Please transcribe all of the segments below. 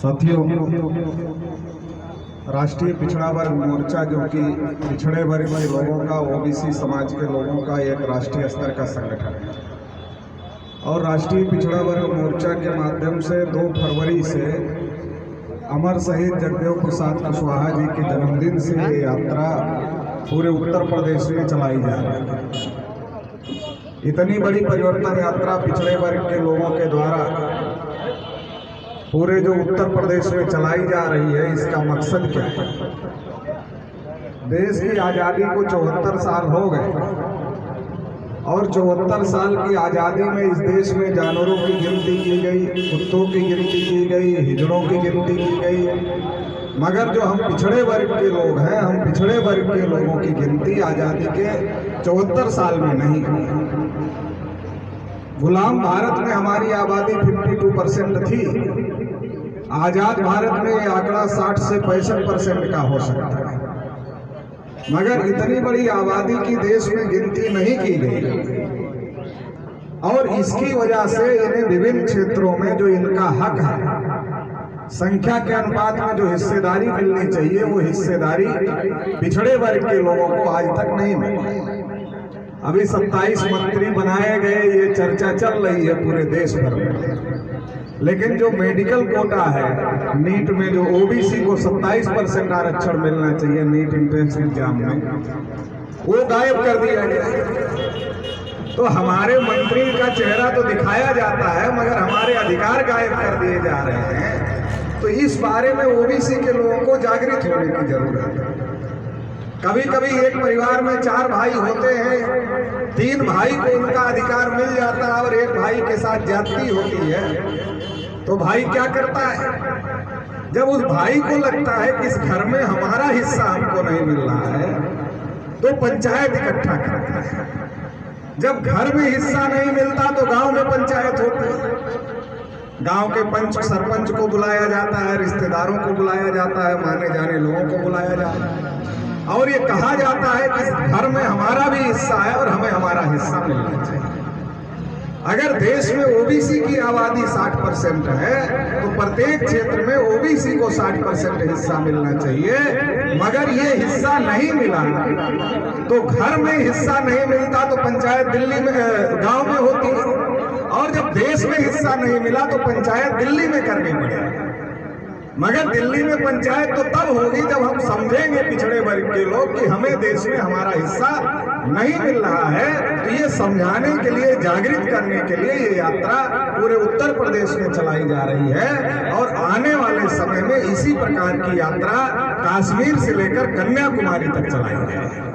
साथियों, राष्ट्रीय पिछड़ा वर्ग मोर्चा जो कि पिछड़े वर्ग के लोगों का, ओबीसी समाज के लोगों का एक राष्ट्रीय स्तर का संगठन है और राष्ट्रीय पिछड़ा वर्ग मोर्चा के माध्यम से 2 फरवरी से अमर शहीद जगदेव प्रसाद कुशवाहा जी के जन्मदिन से ये यात्रा पूरे उत्तर प्रदेश में चलाई जा रही है। इतनी बड़ी परिवर्तन यात्रा पिछड़े वर्ग के लोगों के द्वारा पूरे जो उत्तर प्रदेश में चलाई जा रही है, इसका मकसद क्या है? देश की आज़ादी को 74 साल हो गए और 74 साल की आज़ादी में इस देश में जानवरों की गिनती की गई, कुत्तों की गिनती की गई, हिजड़ों की गिनती की गई, मगर जो हम पिछड़े वर्ग के लोग हैं, हम पिछड़े वर्ग के लोगों की गिनती आज़ादी के 74 साल में नहीं की। गुलाम भारत में हमारी आबादी 52% थी। आजाद भारत में ये आंकड़ा 60 से 65% का हो सकता है, मगर इतनी बड़ी आबादी की देश में गिनती नहीं की गई और इसकी वजह से इन्हें विभिन्न क्षेत्रों में जो इनका हक है, संख्या के अनुपात में जो हिस्सेदारी मिलनी चाहिए, वो हिस्सेदारी पिछड़े वर्ग के लोगों को आज तक नहीं मिली। अभी 27 मंत्री बनाए गए, ये चर्चा चल रही है पूरे देश भर में, लेकिन जो मेडिकल कोटा है, नीट में जो ओबीसी को 27% आरक्षण मिलना चाहिए नीट एंट्रेंस एग्जाम में, वो गायब कर दिया गया। तो हमारे मंत्री का चेहरा तो दिखाया जाता है, मगर हमारे अधिकार गायब कर दिए जा रहे हैं। तो इस बारे में ओबीसी के लोगों को जागृत होने की जरूरत है। कभी कभी एक परिवार में 4 भाई होते हैं, 3 भाई को उनका अधिकार मिल जाता है और एक भाई के साथ ज्यादती होती है, तो भाई क्या करता है? जब उस भाई को लगता है कि इस घर में हमारा हिस्सा हमको नहीं मिल रहा है, तो पंचायत इकट्ठा करता है। जब घर में हिस्सा नहीं मिलता तो गांव में पंचायत होती है। गांव के पंच सरपंच को बुलाया जाता है, रिश्तेदारों को बुलाया जाता है, माने जाने लोगों को बुलाया जाता है और ये कहा जाता है कि इस घर में हमारा भी हिस्सा है और हमें हमारा हिस्सा मिलना चाहिए। अगर देश में ओबीसी की आबादी 60% है, तो प्रत्येक क्षेत्र में ओबीसी को 60% हिस्सा मिलना चाहिए, मगर ये हिस्सा नहीं मिला तो घर में हिस्सा नहीं मिलता तो पंचायत दिल्ली में, गांव में होती है, और जब देश में हिस्सा नहीं मिला तो पंचायत दिल्ली में करनी पड़ेगी। मगर दिल्ली में पंचायत तो तब होगी जब हम समझेंगे पिछड़े वर्ग के लोग कि हमें देश में हमारा हिस्सा नहीं मिल रहा है। तो ये समझाने के लिए, जागृत करने के लिए ये यात्रा पूरे उत्तर प्रदेश में चलाई जा रही है और आने वाले समय में इसी प्रकार की यात्रा कश्मीर से लेकर कन्याकुमारी तक चलाई जाएगी,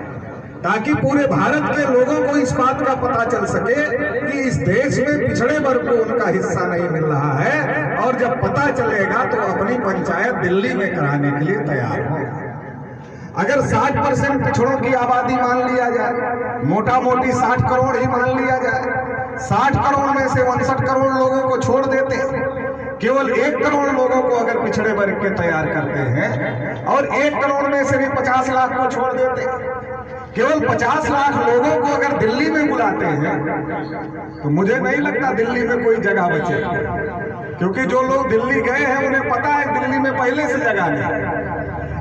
ताकि पूरे भारत के लोगों को इस बात का पता चल सके कि इस देश में पिछड़े वर्ग को उनका हिस्सा नहीं मिल रहा है, और जब पता चलेगा तो अपनी पंचायत दिल्ली में कराने के लिए तैयार हो। अगर 60% पिछड़ों की आबादी मान लिया जाए, मोटा मोटी 60 करोड़ ही मान लिया जाए, 60 करोड़ में से 59 करोड़ लोगों को छोड़ देते हैं, केवल 1 करोड़ लोगों को अगर पिछड़े वर्ग के तैयार करते हैं और 1 करोड़ में से भी 50 लाख को छोड़ देते हैं, केवल 50 लाख लोगों को अगर दिल्ली में बुलाते हैं, तो मुझे नहीं लगता दिल्ली में कोई जगह बचे, क्योंकि जो लोग दिल्ली गए हैं उन्हें पता है दिल्ली में पहले से जगह नहीं।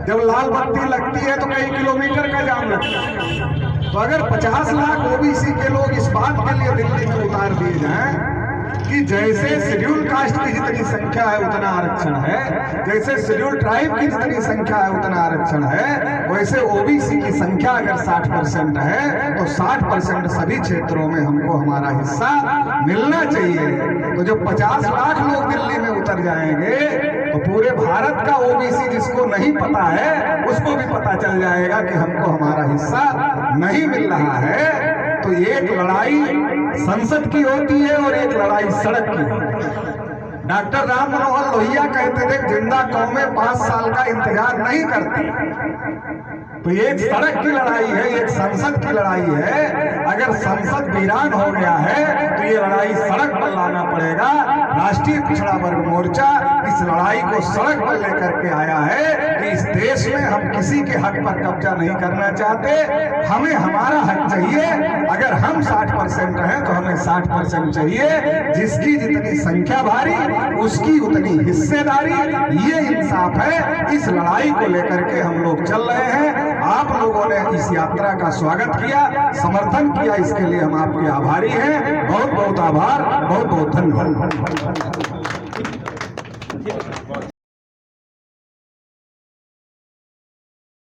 जब लाल बत्ती लगती है तो कई किलोमीटर का जाम लगता है। तो अगर 50 लाख ओबीसी के लोग इस बात के लिए दिल्ली में उतार दिए जाएं कि जैसे शेड्यूल कास्ट की जितनी संख्या है उतना आरक्षण है, जैसे शेड्यूल ट्राइब की जितनी संख्या है उतना आरक्षण है, वैसे ओबीसी की संख्या अगर 60% है तो 60% सभी क्षेत्रों में हमको हमारा हिस्सा मिलना चाहिए। तो जब 50 लाख लोग दिल्ली में उतर जाएंगे तो पूरे भारत का ओबीसी जिसको नहीं पता है उसको भी पता चल जाएगा कि हमको हमारा हिस्सा नहीं मिल रहा है। तो एक लड़ाई संसद की होती है और एक लड़ाई सड़क की होती है। डॉक्टर राम मनोहर लोहिया कहते थे जिंदा कौमें 5 साल का इंतजार नहीं करती। तो एक सड़क की लड़ाई है, एक संसद की लड़ाई है। अगर संसद वीरान हो गया है तो ये लड़ाई सड़क पर लाना पड़ेगा। राष्ट्रीय पिछड़ा वर्ग मोर्चा इस लड़ाई को सड़क पर लेकर के आया है कि इस देश में हम किसी के हक पर कब्जा नहीं करना चाहते, हमें हमारा हक चाहिए। अगर हम 60% हैं तो हमें 60% चाहिए। जिसकी जितनी संख्या भारी उसकी उतनी हिस्सेदारी, ये इंसाफ है। इस लड़ाई को लेकर के हम लोग चल रहे हैं। आप लोगों ने इस यात्रा का स्वागत किया, समर्थन किया, इसके लिए हम आपके आभारी हैं। बहुत बहुत आभार, बहुत बहुत धन्यवाद।